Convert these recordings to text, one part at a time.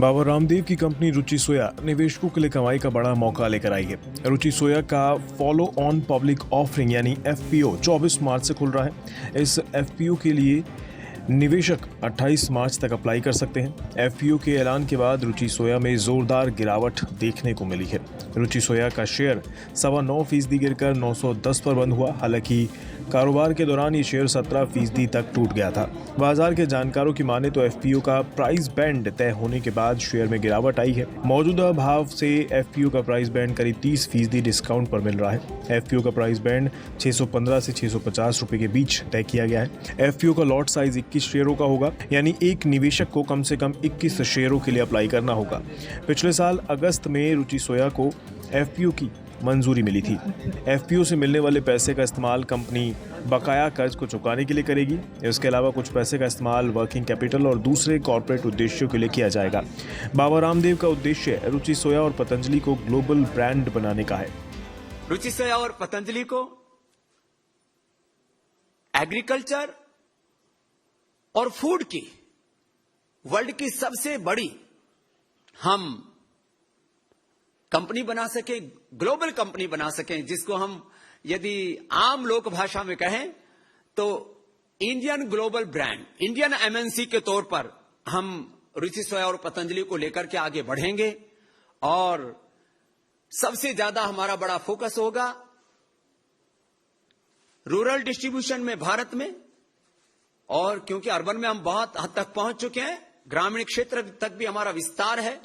बाबा रामदेव की कंपनी रुचि सोया निवेशकों के लिए कमाई का बड़ा मौका लेकर आई है। रुचि सोया का फॉलो ऑन पब्लिक ऑफरिंग यानी एफपीओ 24 मार्च से खुल रहा है। इस एफपीओ के लिए निवेशक 28 मार्च तक अप्लाई कर सकते हैं। एफपीओ के ऐलान के बाद रुचि सोया में जोरदार गिरावट देखने को मिली है। रुचि सोया का शेयर 9.25% गिरकर 910 पर बंद हुआ। हालांकि कारोबार के दौरान ये शेयर 17% तक टूट गया था। बाजार के जानकारों की माने तो एफपीओ का प्राइस बैंड तय होने के बाद शेयर में गिरावट आई है। मौजूदा भाव से एफपीओ का प्राइस बैंड करीब 30% डिस्काउंट पर मिल रहा है। एफपीओ का प्राइस बैंड 615 से 650 रुपए के बीच तय किया गया है। एफपीओ का लॉट साइज 21 शेयरों का होगा, यानी एक निवेशक को कम से कम 21 शेयरों के लिए अप्लाई करना होगा। पिछले साल अगस्त में रुचि सोया को एफपीओ की मंजूरी मिली थी। एफपीओ से मिलने वाले पैसे का इस्तेमाल कंपनी बकाया कर्ज को चुकाने के लिए करेगी। इसके अलावा कुछ पैसे का इस्तेमाल वर्किंग कैपिटल और दूसरे कॉर्पोरेट उद्देश्यों के लिए किया जाएगा। बाबा रामदेव का उद्देश्य रुचि सोया और पतंजलि को ग्लोबल ब्रांड बनाने का है। रुचि सोया और पतंजलि को एग्रीकल्चर और फूड की वर्ल्ड की सबसे बड़ी हम कंपनी बना सके, ग्लोबल कंपनी बना सकें, जिसको हम यदि आम लोक भाषा में कहें तो Indian global brand, Indian MNC के तौर पर हम रुचि सोया और पतंजलि को लेकर के आगे बढ़ेंगे। और सबसे ज्यादा हमारा बड़ा फोकस होगा रूरल डिस्ट्रीब्यूशन में भारत में, और क्योंकि अर्बन में हम बहुत हद तक पहुंच चुके हैं, ग्रामीण क्षेत्र तक भी हमारा विस्तार है,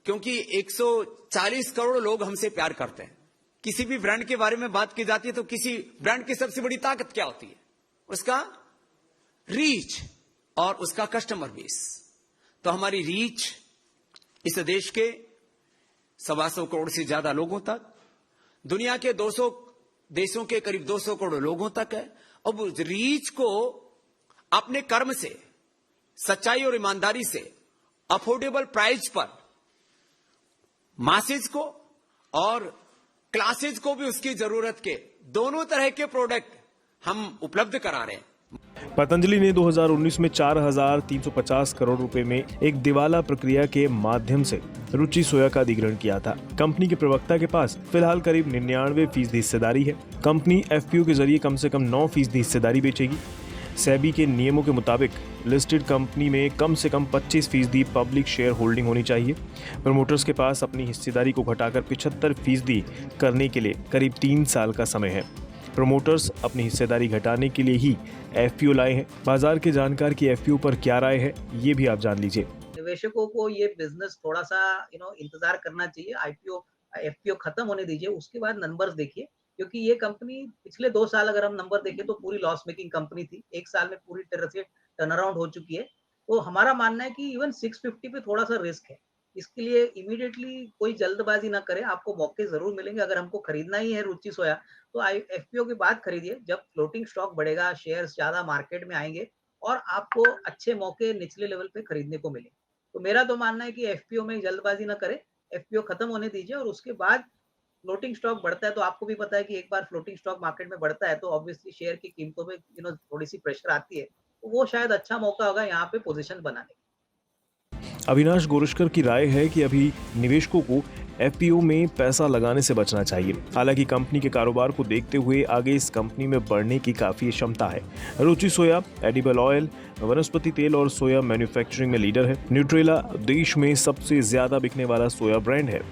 क्योंकि 140 करोड़ लोग हमसे प्यार करते हैं। किसी भी ब्रांड के बारे में बात की जाती है तो किसी ब्रांड की सबसे बड़ी ताकत क्या होती है? उसका रीच और उसका कस्टमर बेस। तो हमारी रीच इस देश के 125 करोड़ से ज्यादा लोगों तक, दुनिया के 200 देशों के करीब 200 करोड़ लोगों तक है। अब उस रीच को अपने कर्म से, सच्चाई और ईमानदारी से अफोर्डेबल प्राइस पर मासेज को और क्लासेज को भी उसकी जरूरत के दोनों तरह के प्रोडक्ट हम उपलब्ध करा रहे हैं। पतंजलि ने 2019 में 4,350 करोड़ रुपए में एक दिवाला प्रक्रिया के माध्यम से रुचि सोया का अधिग्रहण किया था। कंपनी के प्रवक्ता के पास फिलहाल करीब 99% हिस्सेदारी है। कंपनी एफपीओ के जरिए कम से कम 9% हिस्सेदारी बेचेगी। सेबी के नियमों के मुताबिक लिस्टेड कंपनी में कम से कम 25% पब्लिक शेयर होल्डिंग होनी चाहिए। प्रमोटर्स के पास अपनी हिस्सेदारी को घटाकर 75% करने के लिए करीब 3 साल का समय है। प्रमोटर्स अपनी हिस्सेदारी घटाने के लिए ही एफपीओ लाए हैं। बाजार के जानकार की एफपीओ पर क्या राय है, ये भी आप जान लीजिए। निवेशकों को ये बिजनेस थोड़ा सा इंतजार करना चाहिए। आईपीओ एफपीओ खत्म होने दीजिए, उसके बाद नंबर्स देखिए, क्योंकि ये कंपनी पिछले 2 साल अगर हम नंबर देखें तो पूरी लॉस मेकिंग कंपनी थी। 1 साल में पूरी तरह से टर्न अराउंड हो चुकी है। तो हमारा मानना है कि इवन 650 पे थोड़ा सा रिस्क है। इसके लिए इमीडिएटली कोई जल्दबाजी ना करें, आपको मौके जरूर मिलेंगे। अगर हमको खरीदना ही है रुचि सोया तो एफपीओ के बाद खरीदिए, जब फ्लोटिंग स्टॉक बढ़ेगा, शेयर्स ज्यादा मार्केट में आएंगे और आपको अच्छे मौके निचले लेवल पे खरीदने को मिले। तो मेरा तो मानना है कि एफपीओ में जल्दबाजी ना करें, एफपीओ खत्म होने दीजिए और उसके बाद फ्लोटिंग स्टॉक बढ़ता है। तो आपको भी पता है कि एक बार फ्लोटिंग स्टॉक मार्केट में बढ़ता है तो ऑब्वियसली शेयर की कीमतों में थोड़ी सी प्रेशर आती है। तो वो शायद अच्छा मौका होगा यहाँ पे पोजीशन बनाने का। अविनाश गोरशकर की राय है कि अभी निवेशकों को एफपीओ में पैसा लगाने से बचना चाहिए। हालांकि कंपनी के कारोबार को देखते हुए आगे इस कंपनी में बढ़ने की काफी क्षमता है। रुचि सोया एडिबल ऑयल, वनस्पति तेल और सोया मैन्युफैक्चरिंग में लीडर है। न्यूट्रेला देश में सबसे ज्यादा बिकने वाला सोया ब्रांड है।